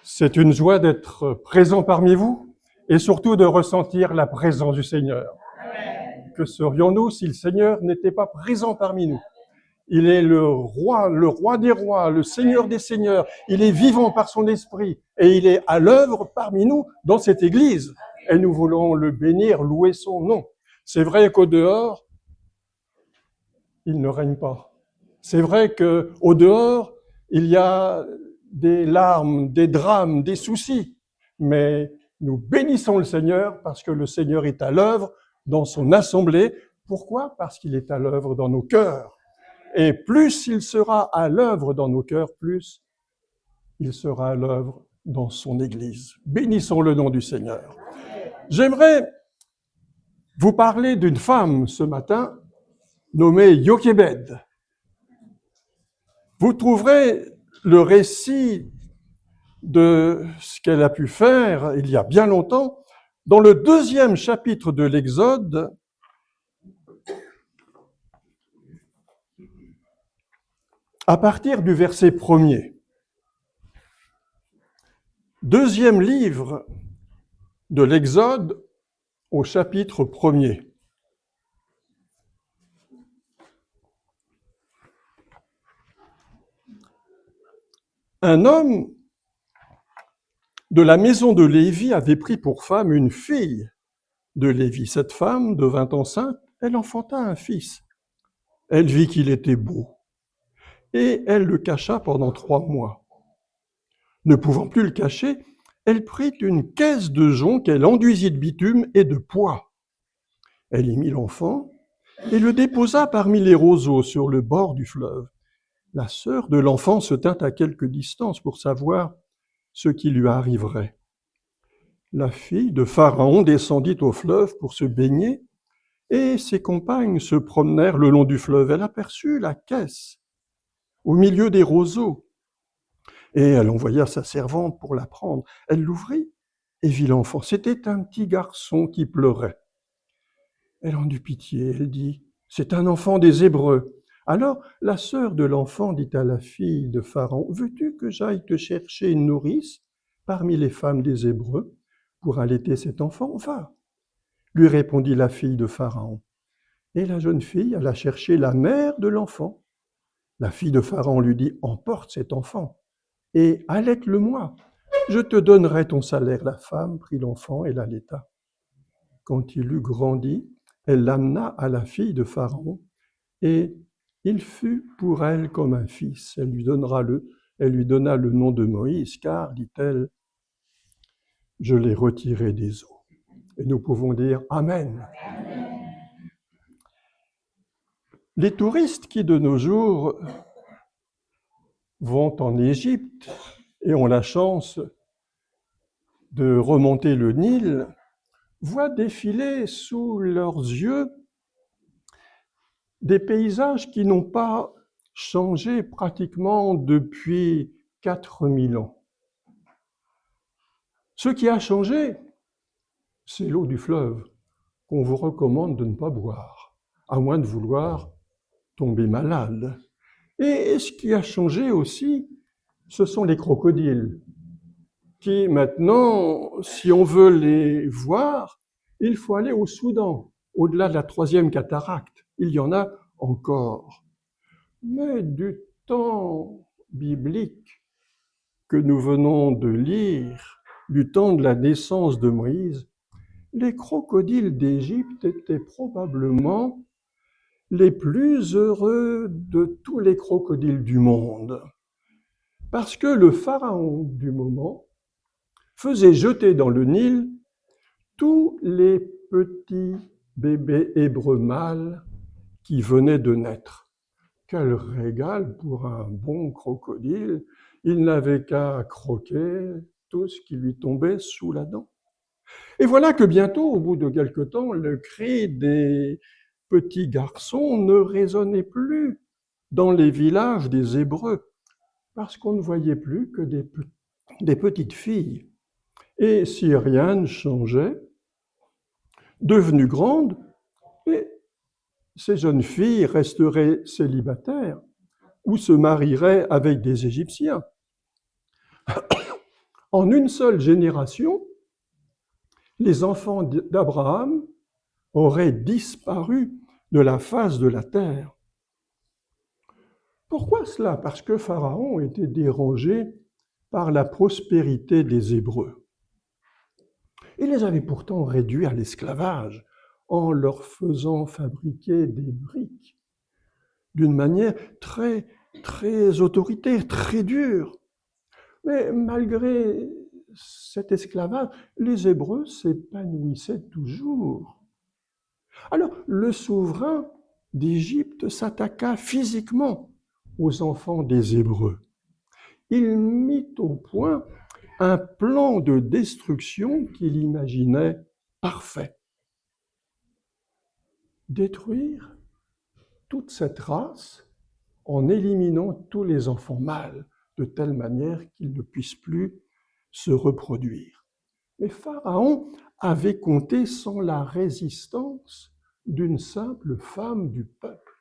C'est une joie d'être présent parmi vous et surtout de ressentir la présence du Seigneur. Que serions-nous si le Seigneur n'était pas présent parmi nous? Il est le roi des rois, le Seigneur des seigneurs. Il est vivant par son esprit et il est à l'œuvre parmi nous dans cette église. Et nous voulons le bénir, louer son nom. C'est vrai qu'au dehors, il ne règne pas. C'est vrai qu'au dehors, il y a des larmes, des drames, des soucis. Mais nous bénissons le Seigneur parce que le Seigneur est à l'œuvre dans son assemblée. Pourquoi? Parce qu'il est à l'œuvre dans nos cœurs. Et plus il sera à l'œuvre dans nos cœurs, plus il sera à l'œuvre dans son Église. Bénissons le nom du Seigneur. J'aimerais vous parler d'une femme ce matin nommée Jochebed. Vous trouverez le récit de ce qu'elle a pu faire il y a bien longtemps dans le 2e chapitre de l'Exode, à partir du verset 1er. 2e livre de l'Exode au chapitre 1er. Un homme de la maison de Lévi avait pris pour femme une fille de Lévi. Cette femme devint enceinte, elle enfanta un fils. Elle vit qu'il était beau et elle le cacha pendant 3 mois. Ne pouvant plus le cacher, elle prit une caisse de jonc qu'elle enduisit de bitume et de poix. Elle y mit l'enfant et le déposa parmi les roseaux sur le bord du fleuve. La sœur de l'enfant se tint à quelque distance pour savoir ce qui lui arriverait. La fille de Pharaon descendit au fleuve pour se baigner, et ses compagnes se promenèrent le long du fleuve. Elle aperçut la caisse au milieu des roseaux, et elle envoya sa servante pour la prendre. Elle l'ouvrit et vit l'enfant. C'était un petit garçon qui pleurait. Elle en eut pitié, elle dit, « C'est un enfant des Hébreux. » Alors la sœur de l'enfant dit à la fille de Pharaon, « Veux-tu que j'aille te chercher une nourrice parmi les femmes des Hébreux pour allaiter cet enfant? Va. » Lui répondit la fille de Pharaon. Et la jeune fille alla chercher la mère de l'enfant. La fille de Pharaon lui dit, « Emporte cet enfant et allaite-le-moi. Je te donnerai ton salaire. » La femme prit l'enfant et l'allaita. Quand il eut grandi, elle l'amena à la fille de Pharaon et il fut pour elle comme un fils. Elle lui donna le nom de Moïse, car, dit-elle, je l'ai retiré des eaux. Et nous pouvons dire Amen. Les touristes qui de nos jours vont en Égypte et ont la chance de remonter le Nil voient défiler sous leurs yeux des paysages qui n'ont pas changé pratiquement depuis 4000 ans. Ce qui a changé, c'est l'eau du fleuve qu'on vous recommande de ne pas boire, à moins de vouloir tomber malade. Et ce qui a changé aussi, ce sont les crocodiles, qui maintenant, si on veut les voir, il faut aller au Soudan, au-delà de la 3e cataracte. Il y en a encore. Mais du temps biblique que nous venons de lire, du temps de la naissance de Moïse, les crocodiles d'Égypte étaient probablement les plus heureux de tous les crocodiles du monde. Parce que le pharaon du moment faisait jeter dans le Nil tous les petits bébés hébreux mâles qui venaient de naître. Quel régal pour un bon crocodile! Il n'avait qu'à croquer tout ce qui lui tombait sous la dent. Et voilà que bientôt, au bout de quelque temps, le cri des petits garçons ne résonnait plus dans les villages des Hébreux, parce qu'on ne voyait plus que des petites filles. Et si rien ne changeait, devenues grandes, ces jeunes filles resteraient célibataires ou se marieraient avec des Égyptiens. En une seule génération, les enfants d'Abraham auraient disparu de la face de la terre. Pourquoi cela? Parce que Pharaon était dérangé par la prospérité des Hébreux. Il les avait pourtant réduits à l'esclavage en leur faisant fabriquer des briques d'une manière très, très autoritaire, très dure. Mais malgré cet esclavage, les Hébreux s'épanouissaient toujours. Alors, le souverain d'Égypte s'attaqua physiquement aux enfants des Hébreux. Il mit au point un plan de destruction qu'il imaginait parfait. Détruire toute cette race en éliminant tous les enfants mâles, de telle manière qu'ils ne puissent plus se reproduire. Mais Pharaon avait compté sans la résistance d'une simple femme du peuple.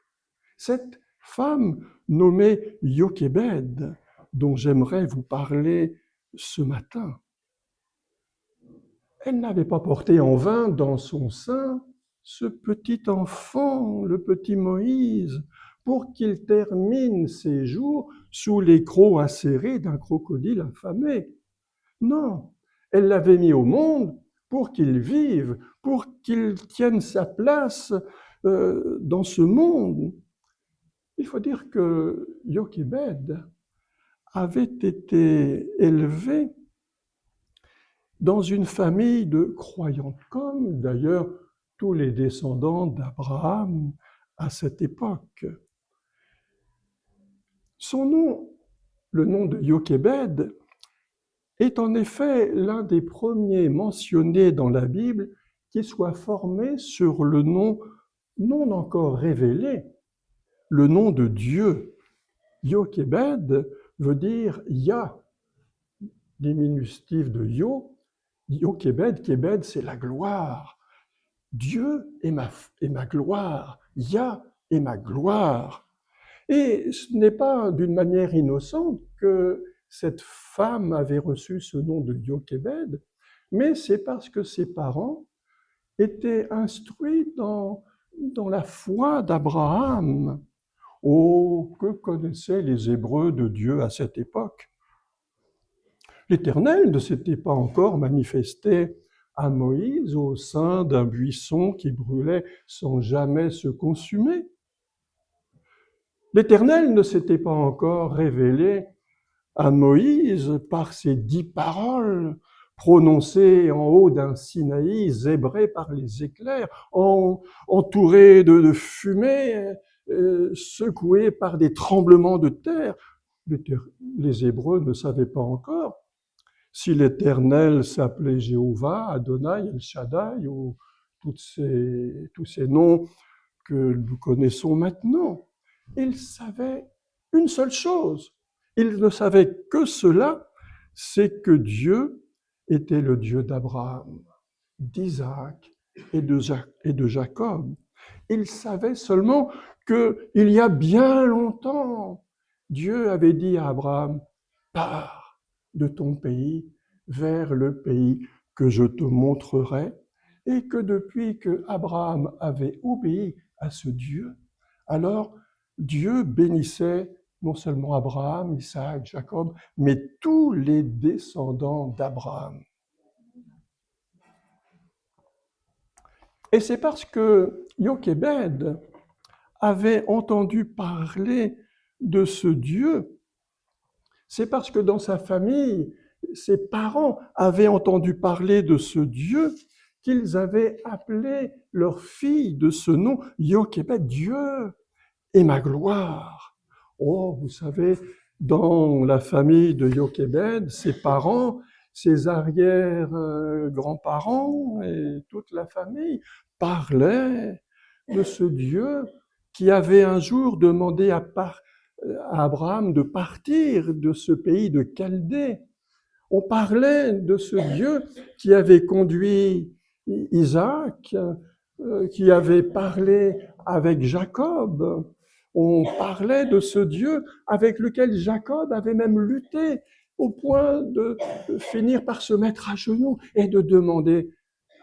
Cette femme nommée Jochébed, dont j'aimerais vous parler ce matin. Elle n'avait pas porté en vain dans son sein ce petit enfant, le petit Moïse, pour qu'il termine ses jours sous les crocs acérés d'un crocodile affamé. Non, elle l'avait mis au monde pour qu'il vive, pour qu'il tienne sa place dans ce monde. Il faut dire que Jochébed avait été élevé dans une famille de croyants, comme d'ailleurs tous les descendants d'Abraham à cette époque. Son nom, le nom de Jochébed, est en effet l'un des premiers mentionnés dans la Bible qui soit formé sur le nom non encore révélé, le nom de Dieu. Jochébed veut dire Yah, diminutif de Yo. Jochébed, Kébed, c'est la gloire. Dieu est ma gloire. Yah est ma gloire. Et ce n'est pas d'une manière innocente que cette femme avait reçu ce nom de Jochébed, mais c'est parce que ses parents étaient instruits dans la foi d'Abraham. Oh, que connaissaient les Hébreux de Dieu à cette époque! L'Éternel ne s'était pas encore manifesté à Moïse au sein d'un buisson qui brûlait sans jamais se consumer. L'Éternel ne s'était pas encore révélé à Moïse par ces 10 paroles prononcées en haut d'un Sinaï, zébré par les éclairs, entouré de fumée, secoué par des tremblements de terre. Les Hébreux ne savaient pas encore si l'Éternel s'appelait Jéhovah, Adonai, El Shaddai, ou tous ces noms que nous connaissons maintenant. Ils savaient une seule chose. Ils ne savaient que cela, c'est que Dieu était le Dieu d'Abraham, d'Isaac et de Jacob. Ils savaient seulement qu'il y a bien longtemps, Dieu avait dit à Abraham, « Pars de ton pays vers le pays que je te montrerai », et que depuis que Abraham avait obéi à ce Dieu, alors Dieu bénissait non seulement Abraham, Isaac, Jacob, mais tous les descendants d'Abraham. Et c'est parce que Jochébed avait entendu parler de ce Dieu, c'est parce que dans sa famille, ses parents avaient entendu parler de ce Dieu qu'ils avaient appelé leur fille de ce nom, Jochébed, Dieu est ma gloire. Oh, vous savez, dans la famille de Jochébed, ses parents, ses arrière-grands-parents et toute la famille parlaient de ce Dieu qui avait un jour demandé à Abraham de partir de ce pays de Chaldée. On parlait de ce Dieu qui avait conduit Isaac, qui avait parlé avec Jacob. On parlait de ce Dieu avec lequel Jacob avait même lutté au point de finir par se mettre à genoux et de demander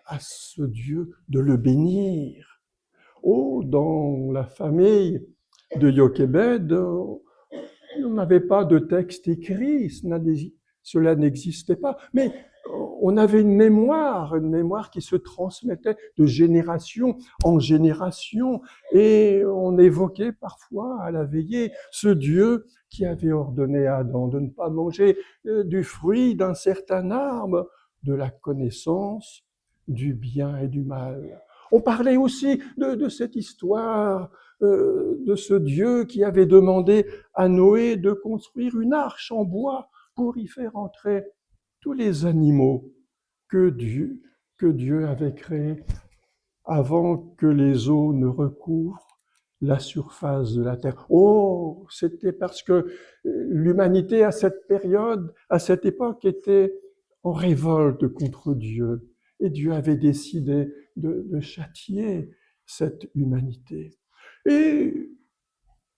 à ce Dieu de le bénir. Oh, dans la famille de Jochebed, on n'avait pas de texte écrit, cela n'existait pas, mais on avait une mémoire qui se transmettait de génération en génération, et on évoquait parfois à la veillée ce Dieu qui avait ordonné à Adam de ne pas manger du fruit d'un certain arbre, de la connaissance du bien et du mal. On parlait aussi de cette histoire de ce Dieu qui avait demandé à Noé de construire une arche en bois pour y faire entrer tous les animaux que Dieu avait créés avant que les eaux ne recouvrent la surface de la terre. Oh, c'était parce que l'humanité à cette période, à cette époque, était en révolte contre Dieu. Et Dieu avait décidé de châtier cette humanité. Et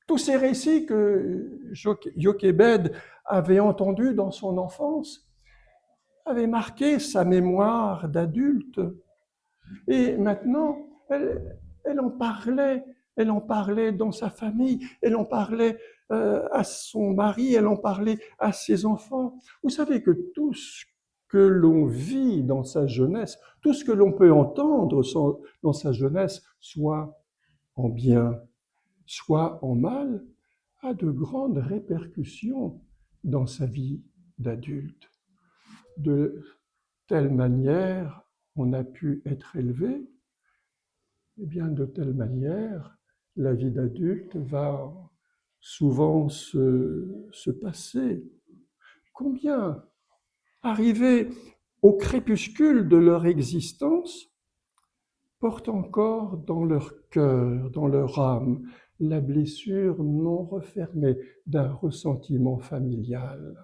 tous ces récits que Jochebed avait entendus dans son enfance avaient marqué sa mémoire d'adulte. Et maintenant, elle en parlait dans sa famille, elle en parlait à son mari, elle en parlait à ses enfants. Vous savez que tout ce que l'on vit dans sa jeunesse, tout ce que l'on peut entendre dans sa jeunesse, soit en bien, soit en mal, a de grandes répercussions dans sa vie d'adulte. De telle manière, on a pu être élevé, et bien de telle manière, la vie d'adulte va souvent se passer. Combien, arrivés au crépuscule de leur existence, portent encore dans leur cœur, dans leur âme, la blessure non refermée d'un ressentiment familial.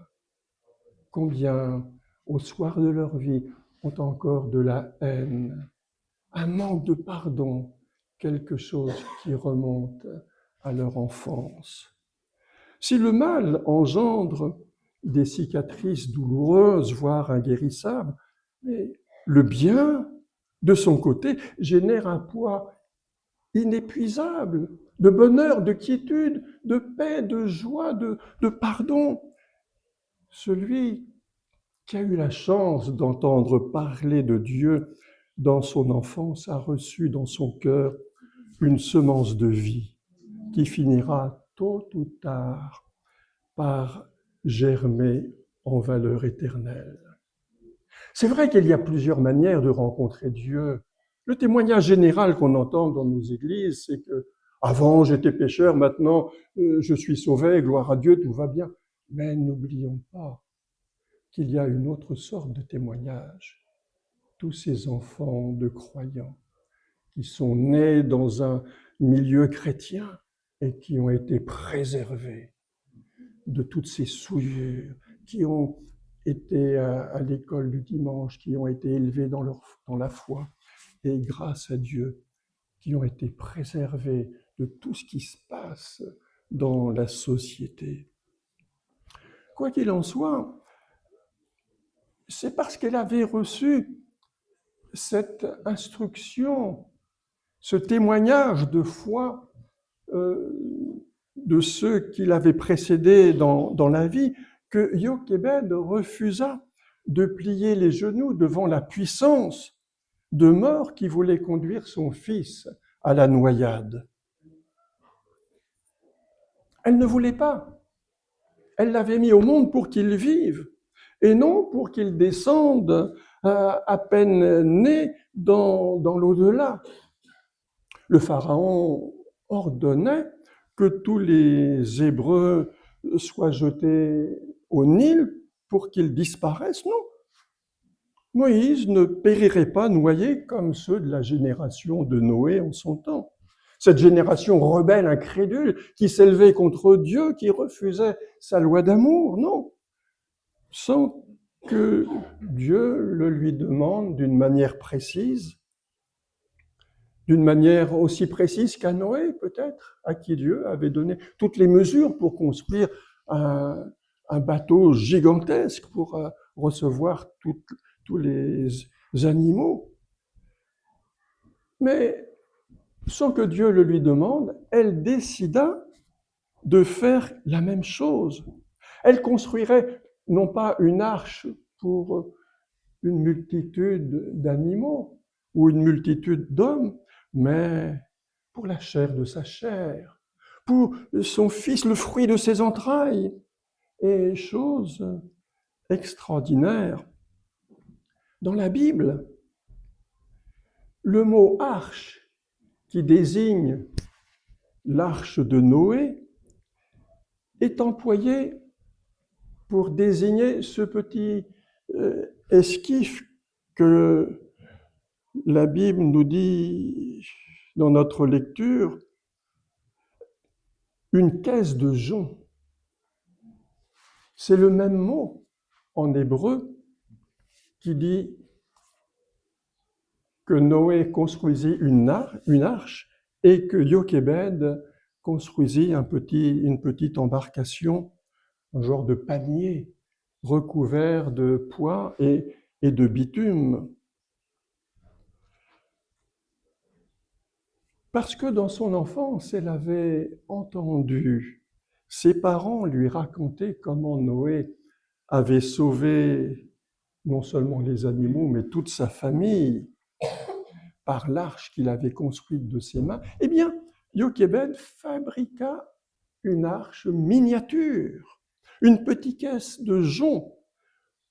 Combien, au soir de leur vie, ont encore de la haine, un manque de pardon, quelque chose qui remonte à leur enfance. Si le mal engendre des cicatrices douloureuses, voire inguérissables, mais le bien, de son côté, génère un poids inépuisable de bonheur, de quiétude, de paix, de joie, de pardon. Celui qui a eu la chance d'entendre parler de Dieu dans son enfance a reçu dans son cœur une semence de vie qui finira tôt ou tard par germer en valeur éternelle. C'est vrai qu'il y a plusieurs manières de rencontrer Dieu. Le témoignage général qu'on entend dans nos églises, c'est que avant j'étais pécheur, maintenant je suis sauvé, gloire à Dieu, tout va bien. Mais n'oublions pas qu'il y a une autre sorte de témoignage. Tous ces enfants de croyants qui sont nés dans un milieu chrétien et qui ont été préservés de toutes ces souillures, qui ont été à l'école du dimanche, qui ont été élevés dans la foi, et grâce à Dieu, qui ont été préservés de tout ce qui se passe dans la société. Quoi qu'il en soit, c'est parce qu'elle avait reçu cette instruction, ce témoignage de foi de ceux qui l'avaient précédé dans la vie, que Jochebed refusa de plier les genoux devant la puissance de mort qui voulait conduire son fils à la noyade. Elle ne voulait pas. Elle l'avait mis au monde pour qu'il vive, et non pour qu'il descende à peine né dans l'au-delà. Le Pharaon ordonnait que tous les Hébreux soient jetés au Nil pour qu'ils disparaissent. Non, Moïse ne périrait pas noyé comme ceux de la génération de Noé en son temps. Cette génération rebelle, incrédule, qui s'élevait contre Dieu, qui refusait sa loi d'amour, non. Sans que Dieu le lui demande d'une manière précise, d'une manière aussi précise qu'à Noé, peut-être, à qui Dieu avait donné toutes les mesures pour construire un un bateau gigantesque pour recevoir tous les animaux. Mais sans que Dieu le lui demande, elle décida de faire la même chose. Elle construirait non pas une arche pour une multitude d'animaux ou une multitude d'hommes, mais pour la chair de sa chair, pour son fils, le fruit de ses entrailles. Et chose extraordinaire, dans la Bible, le mot arche, qui désigne l'arche de Noé, est employé pour désigner ce petit esquif que la Bible nous dit dans notre lecture, une caisse de jonc. C'est le même mot en hébreu qui dit que Noé construisit une arche et que Jochébed construisit une petite embarcation, un genre de panier recouvert de pois et de bitume. Parce que dans son enfance, elle avait entendu ses parents lui raconter comment Noé avait sauvé non seulement les animaux, mais toute sa famille par l'arche qu'il avait construite de ses mains. Eh bien, Jochébed fabriqua une arche miniature, une petite caisse de jonc,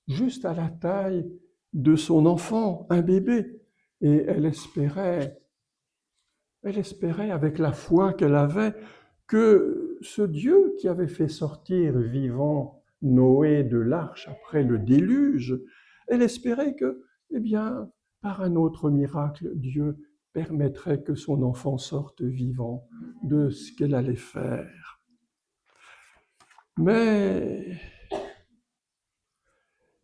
juste à la taille de son enfant, un bébé. Et elle espérait avec la foi qu'elle avait que ce Dieu qui avait fait sortir vivant Noé de l'arche après le déluge, elle espérait que, eh bien, par un autre miracle, Dieu permettrait que son enfant sorte vivant de ce qu'elle allait faire. Mais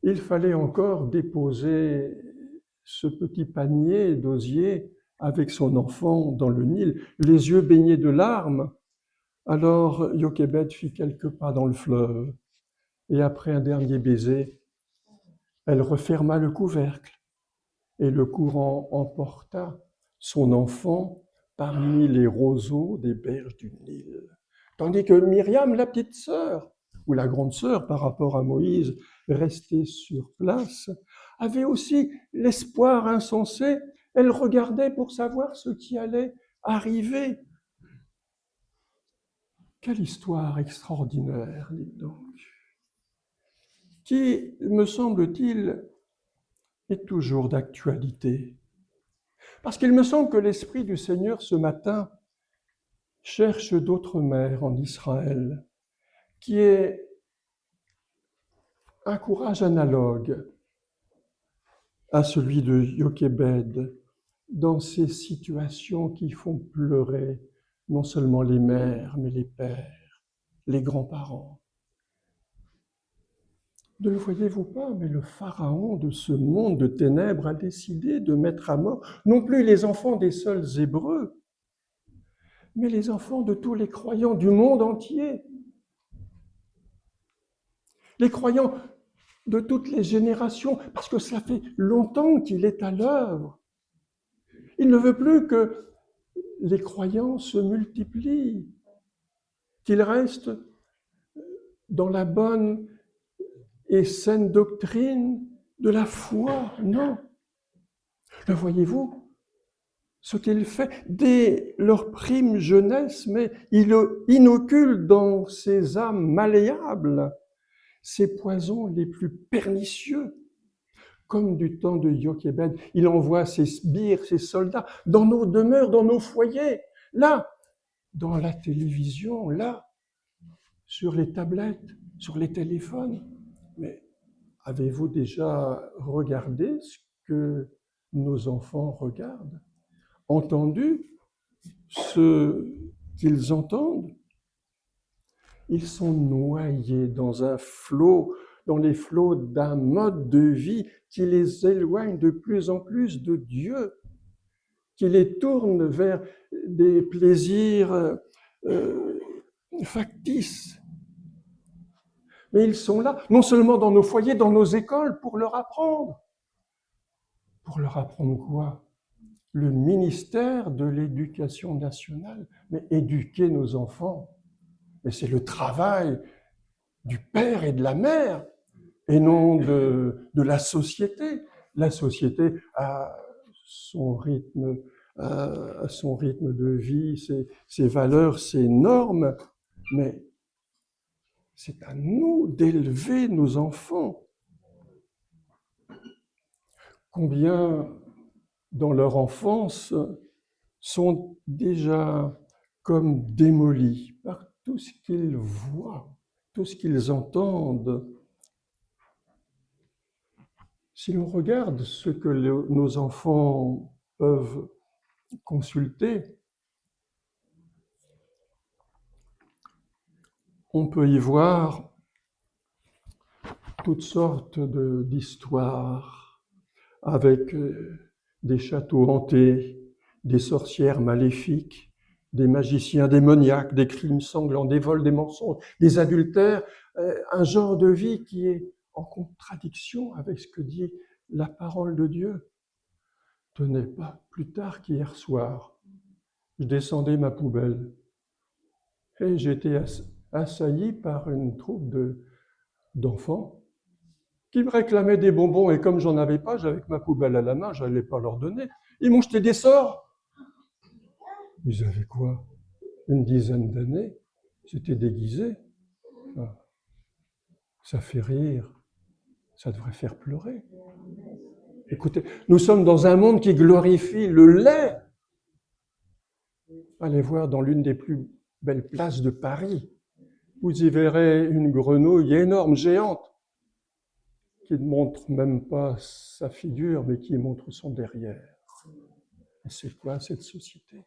il fallait encore déposer ce petit panier d'osier avec son enfant dans le Nil, les yeux baignés de larmes. Alors Jochébed fit quelques pas dans le fleuve, et après un dernier baiser, elle referma le couvercle, et le courant emporta son enfant parmi les roseaux des berges du Nil. Tandis que Myriam, la petite sœur, ou la grande sœur par rapport à Moïse, restée sur place, avait aussi l'espoir insensé. Elle regardait pour savoir ce qui allait arriver. Quelle histoire extraordinaire, dites donc, qui, me semble-t-il, est toujours d'actualité. Parce qu'il me semble que l'Esprit du Seigneur ce matin cherche d'autres mères en Israël, qui est un courage analogue à celui de Jochébed dans ces situations qui font pleurer non seulement les mères, mais les pères, les grands-parents. Ne le voyez-vous pas, mais le pharaon de ce monde de ténèbres a décidé de mettre à mort non plus les enfants des seuls Hébreux, mais les enfants de tous les croyants du monde entier. Les croyants de toutes les générations, parce que ça fait longtemps qu'il est à l'œuvre. Il ne veut plus que les croyants se multiplient, qu'ils restent dans la bonne et saine doctrine de la foi. Non. Le voyez-vous, ce qu'il fait dès leur prime jeunesse, mais il inocule dans ces âmes malléables ces poisons les plus pernicieux. Comme du temps de Jochébed, il envoie ses sbires, ses soldats, dans nos demeures, dans nos foyers, là, dans la télévision, là, sur les tablettes, sur les téléphones. Mais avez-vous déjà regardé ce que nos enfants regardent? Entendu ce qu'ils entendent? Ils sont noyés dans un flot, dans les flots d'un mode de vie qui les éloigne de plus en plus de Dieu, qui les tourne vers des plaisirs factices. Mais ils sont là, non seulement dans nos foyers, dans nos écoles, pour leur apprendre. Pour leur apprendre quoi? Le ministère de l'Éducation nationale. Mais éduquer nos enfants, mais c'est le travail du père et de la mère, et non de la société. La société a son rythme, son rythme de vie, ses valeurs, ses normes, mais c'est à nous d'élever nos enfants. Combien dans leur enfance sont déjà comme démolis par tout ce qu'ils voient, tout ce qu'ils entendent. Si l'on regarde ce que nos enfants peuvent consulter, on peut y voir toutes sortes d'histoires avec des châteaux hantés, des sorcières maléfiques, des magiciens démoniaques, des crimes sanglants, des vols, des mensonges, des adultères, un genre de vie qui est en contradiction avec ce que dit la parole de Dieu. Tenez, pas plus tard qu'hier soir, je descendais ma poubelle et j'étais assailli par une troupe d'enfants qui me réclamaient des bonbons, et comme j'en avais pas, j'avais ma poubelle à la main, je n'allais pas leur donner. Ils m'ont jeté des sorts. Ils avaient quoi? Une dizaine d'années. C'était déguisé. Ça fait rire. Ça devrait faire pleurer. Écoutez, nous sommes dans un monde qui glorifie le lait. Allez voir dans l'une des plus belles places de Paris. Vous y verrez une grenouille énorme, géante, qui ne montre même pas sa figure, mais qui montre son derrière. Et c'est quoi cette société?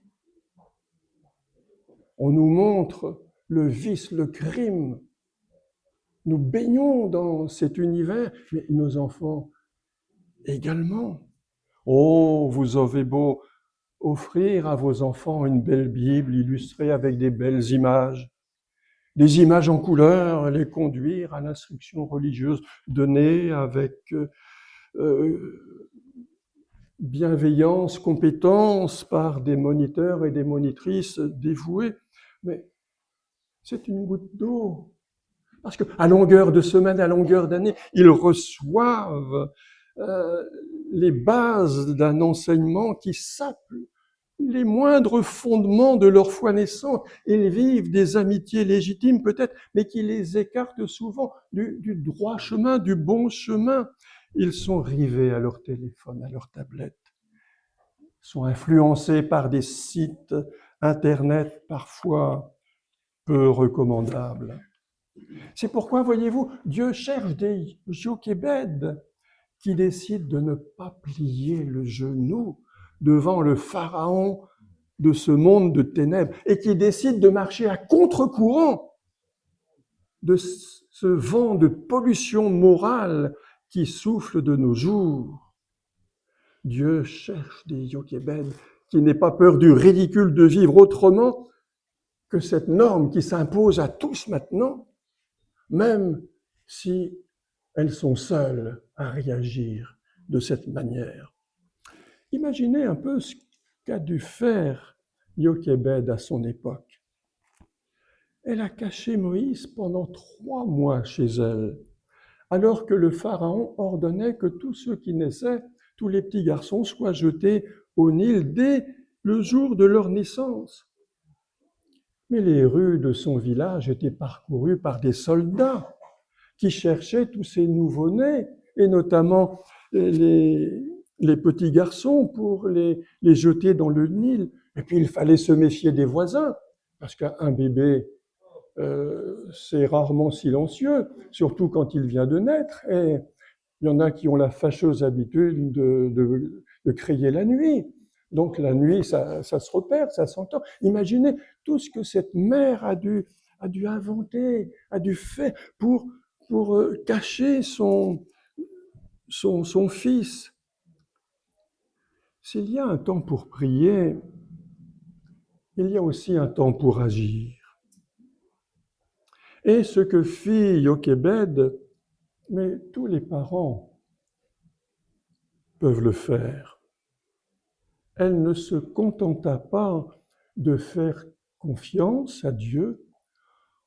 On nous montre le vice, le crime. Nous baignons dans cet univers, mais nos enfants également. Oh, vous avez beau offrir à vos enfants une belle Bible illustrée avec des belles images, des images en couleur, les conduire à l'instruction religieuse donnée avec bienveillance, compétence par des moniteurs et des monitrices dévoués. Mais c'est une goutte d'eau. Parce qu'à longueur de semaine, à longueur d'année, ils reçoivent les bases d'un enseignement qui sape les moindres fondements de leur foi naissante. Ils vivent des amitiés légitimes peut-être, mais qui les écartent souvent du droit chemin, du bon chemin. Ils sont rivés à leur téléphone, à leur tablette, sont influencés par des sites Internet parfois peu recommandables. C'est pourquoi, voyez-vous, Dieu cherche des Jochébed qui décident de ne pas plier le genou devant le pharaon de ce monde de ténèbres et qui décident de marcher à contre-courant de ce vent de pollution morale qui souffle de nos jours. Dieu cherche des Jochébed qui n'aient pas peur du ridicule de vivre autrement que cette norme qui s'impose à tous maintenant, même si elles sont seules à réagir de cette manière. Imaginez un peu ce qu'a dû faire Jochébed à son époque. Elle a caché Moïse pendant 3 mois chez elle, alors que le Pharaon ordonnait que tous ceux qui naissaient, tous les petits garçons, soient jetés au Nil dès le jour de leur naissance. Mais les rues de son village étaient parcourues par des soldats qui cherchaient tous ces nouveau-nés, et notamment les petits garçons, pour les jeter dans le Nil. Et puis il fallait se méfier des voisins, parce qu'un bébé, c'est rarement silencieux, surtout quand il vient de naître. Et il y en a qui ont la fâcheuse habitude de crier la nuit. Donc la nuit, ça se repère, ça s'entend. Imaginez tout ce que cette mère a dû inventer, a dû faire pour cacher son fils. S'il y a un temps pour prier, il y a aussi un temps pour agir. Et ce que fit Jochebed, mais tous les parents peuvent le faire. Elle ne se contenta pas de faire confiance à Dieu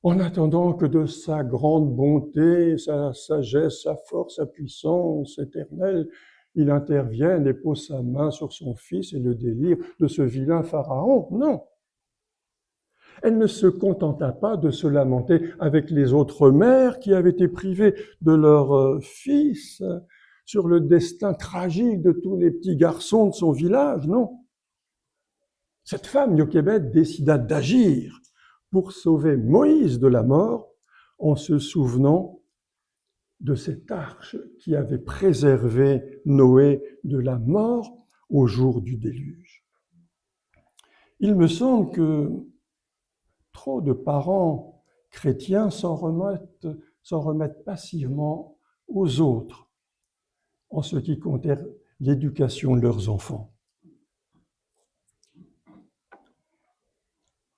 en attendant que de sa grande bonté, sa sagesse, sa force, sa puissance éternelle, il intervienne et pose sa main sur son fils et le délivre de ce vilain Pharaon. Non. Elle ne se contenta pas de se lamenter avec les autres mères qui avaient été privées de leur fils sur le destin tragique de tous les petits garçons de son village, non. Cette femme, Jochebed, décida d'agir pour sauver Moïse de la mort en se souvenant de cette arche qui avait préservé Noé de la mort au jour du déluge. Il me semble que trop de parents chrétiens s'en remettent passivement aux autres en ce qui concerne l'éducation de leurs enfants.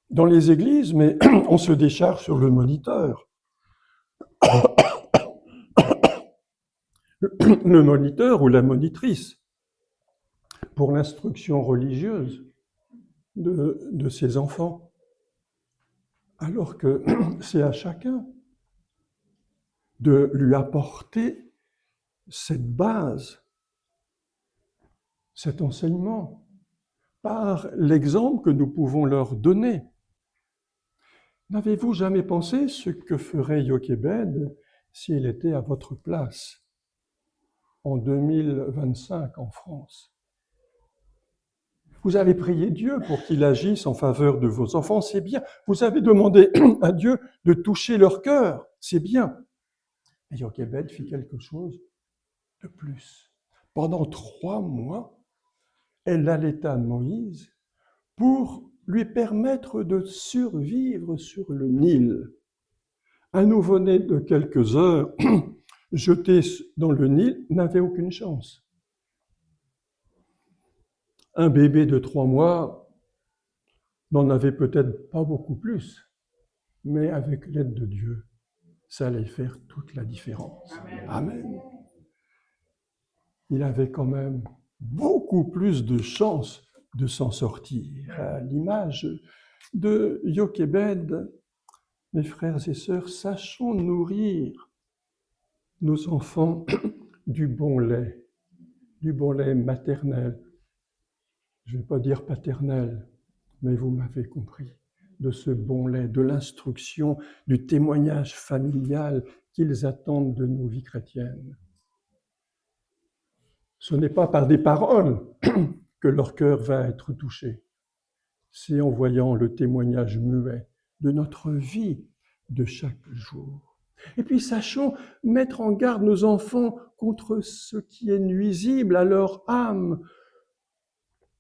Dans les églises, mais on se décharge sur le moniteur. Le moniteur ou la monitrice pour l'instruction religieuse de ses enfants. Alors que c'est à chacun de lui apporter cette base, cet enseignement, par l'exemple que nous pouvons leur donner. N'avez-vous jamais pensé ce que ferait Jochebed si elle était à votre place en 2025 en France? Vous avez prié Dieu pour qu'il agisse en faveur de vos enfants, c'est bien. Vous avez demandé à Dieu de toucher leur cœur, c'est bien. Mais Jochebed fit quelque chose de plus. Pendant 3 mois, elle allaita Moïse pour lui permettre de survivre sur le Nil. Un nouveau-né de quelques heures jeté dans le Nil n'avait aucune chance. Un bébé de 3 mois n'en avait peut-être pas beaucoup plus, mais avec l'aide de Dieu, ça allait faire toute la différence. Amen. Il avait quand même beaucoup plus de chances de s'en sortir. À l'image de Jochebed, mes frères et sœurs, sachons nourrir nos enfants du bon lait maternel. Je ne vais pas dire paternel, mais vous m'avez compris, de ce bon lait, de l'instruction, du témoignage familial qu'ils attendent de nos vies chrétiennes. Ce n'est pas par des paroles que leur cœur va être touché, c'est en voyant le témoignage muet de notre vie de chaque jour. Et puis sachons mettre en garde nos enfants contre ce qui est nuisible à leur âme,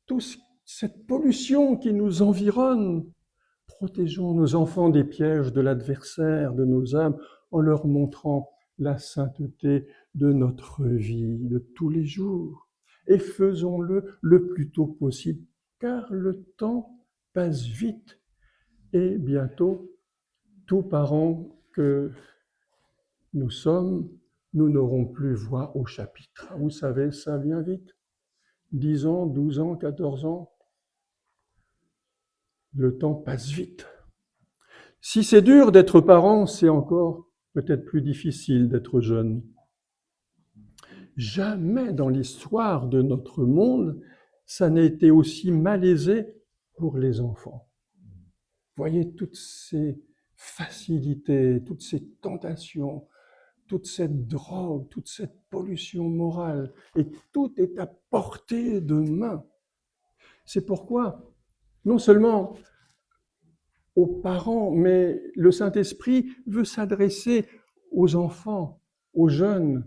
toute cette pollution qui nous environne. Protégeons nos enfants des pièges de l'adversaire, de nos âmes, en leur montrant la sainteté de notre vie de tous les jours. Et faisons-le le plus tôt possible, car le temps passe vite et bientôt, tous parents que nous sommes, nous n'aurons plus voix au chapitre. Vous savez, ça vient vite. 10 ans, 12 ans, 14 ans, le temps passe vite. Si c'est dur d'être parent, c'est encore peut-être plus difficile d'être jeune. Jamais dans l'histoire de notre monde, ça n'a été aussi malaisé pour les enfants. Voyez toutes ces facilités, toutes ces tentations, toute cette drogue, toute cette pollution morale, et tout est à portée de main. C'est pourquoi, non seulement aux parents, mais le Saint-Esprit veut s'adresser aux enfants, aux jeunes,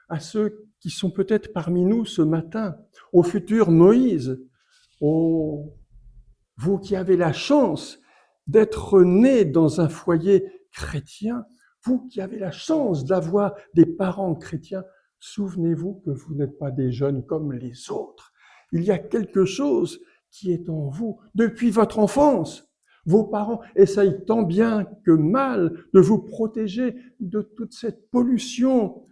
à ceux qui sont peut-être parmi nous ce matin, au futur Moïse, vous qui avez la chance d'être nés dans un foyer chrétien, vous qui avez la chance d'avoir des parents chrétiens, souvenez-vous que vous n'êtes pas des jeunes comme les autres. Il y a quelque chose qui est en vous depuis votre enfance. Vos parents essayent tant bien que mal de vous protéger de toute cette pollution.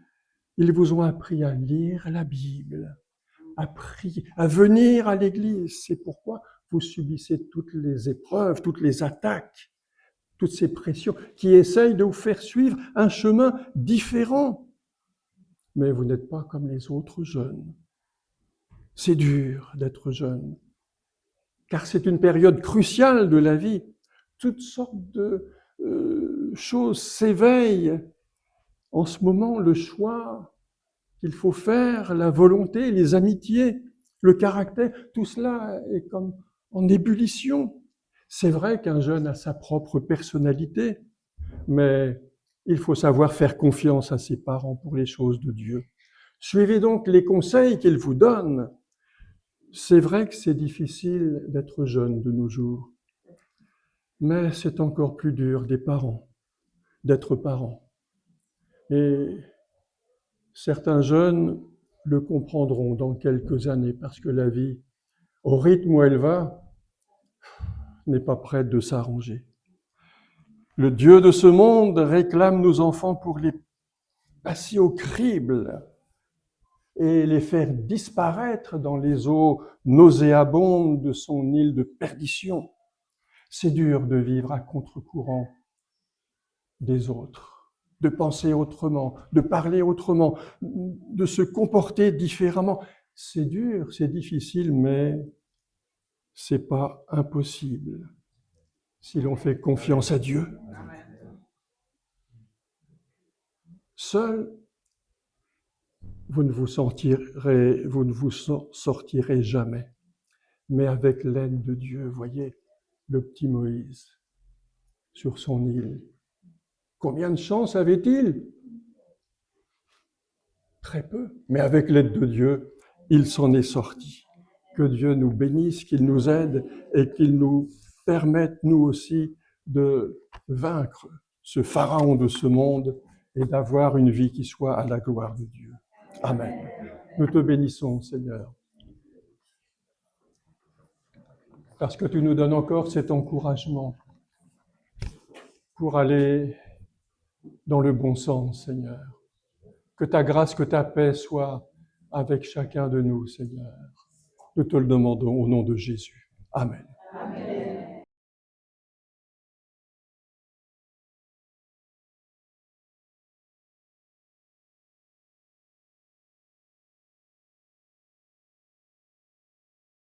Ils vous ont appris à lire la Bible, appris à venir à l'église. C'est pourquoi vous subissez toutes les épreuves, toutes les attaques, toutes ces pressions qui essayent de vous faire suivre un chemin différent. Mais vous n'êtes pas comme les autres jeunes. C'est dur d'être jeune, car c'est une période cruciale de la vie. Toutes sortes de choses s'éveillent. En ce moment, le choix qu'il faut faire, la volonté, les amitiés, le caractère, tout cela est comme en ébullition. C'est vrai qu'un jeune a sa propre personnalité, mais il faut savoir faire confiance à ses parents pour les choses de Dieu. Suivez donc les conseils qu'ils vous donnent. C'est vrai que c'est difficile d'être jeune de nos jours, mais c'est encore plus dur des parents, d'être parents. Et certains jeunes le comprendront dans quelques années parce que la vie, au rythme où elle va, n'est pas prête de s'arranger. Le Dieu de ce monde réclame nos enfants pour les passer au crible et les faire disparaître dans les eaux nauséabondes de son île de perdition. C'est dur de vivre à contre-courant des autres, de penser autrement, de parler autrement, de se comporter différemment. C'est dur, c'est difficile, mais c'est pas impossible si l'on fait confiance à Dieu. Seul, vous ne vous sortirez jamais. Mais avec l'aide de Dieu, voyez, le petit Moïse sur son île. Combien de chance avait-il? Très peu. Mais avec l'aide de Dieu, il s'en est sorti. Que Dieu nous bénisse, qu'il nous aide et qu'il nous permette, nous aussi, de vaincre ce pharaon de ce monde et d'avoir une vie qui soit à la gloire de Dieu. Amen. Nous te bénissons, Seigneur, parce que tu nous donnes encore cet encouragement pour aller dans le bon sens, Seigneur. Que ta grâce, que ta paix soit avec chacun de nous, Seigneur. Nous te le demandons au nom de Jésus. Amen. Amen.